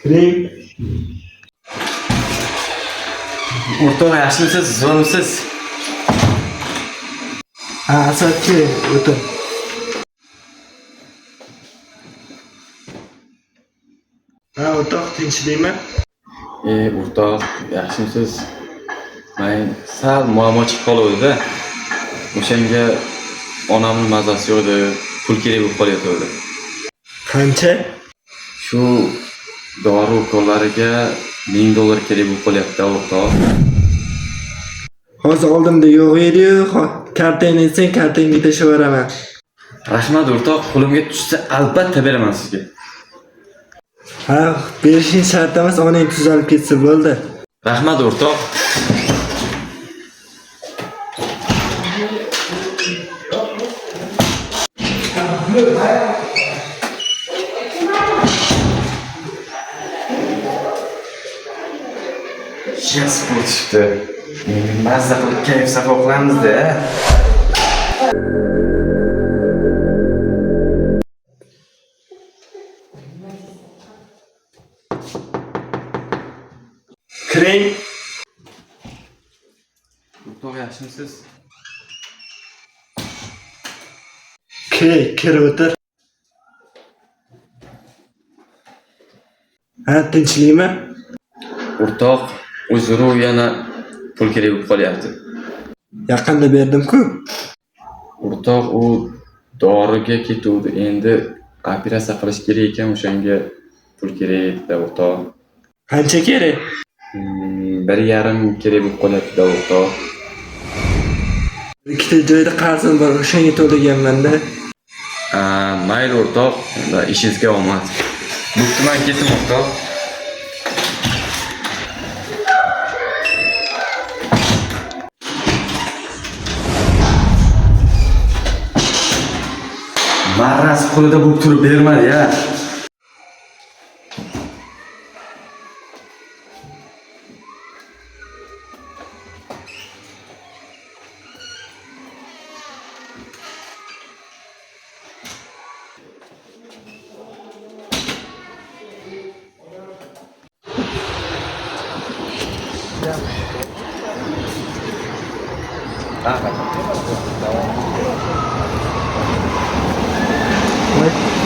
Kiring. O'rtoq, yaxshimisiz? Zo'rmisiz? Ha, Asadchi, o'tir. Ha, o'rtoq, tinchlikmi? O'rtoq, yaxshimisiz? Men sal muammo chiqib qoluvdi-da. O'shanga onamning mazasi yo'q edi, pul kerak bo'lib qolyapti. Qancha? Shu dori ukollariga $1000 kerak bo'lib qolyapti, o'rtoq. Hozir oldimda yo'q edi-yu, kartangni etsang, kartangga tashlayveraman. Rahmat o'rtoq, qo'limga tushsa albatta beraman sizga. Ha, berishing shart emas, onang tuzalib ketsa bo'ldi. Rahmat o'rtoq. Yes, bo'lishdi. Mazza qilib kayf safo qilamiz-da. Kiring. O'rtoq, yaxshimisiz? Kirib o'tir. Ha, tinchlikmi? O'rtoq, o'zini yana pul kerak bo'lib qolyapti. Yaqinda berdim-ku. O'rtoq, u doriga ketuvdi. Endi operatsiya qilish kerak ekan, o'shanga pul kerak edi, o'rtoq. Qancha kerak? 1,5 kerak bo'lib qolyapti, o'rtoq. Ikkita joyda qarzim bor, o'shanga to'laganman-da. Mayli o'rtoq, ishingizga omad. Bo'pti, men ketdim o'rtoq. Marras qo'lida bo'lib turib bermadi-ya.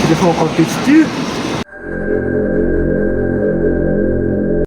Telefon qolib ketibdi-yu.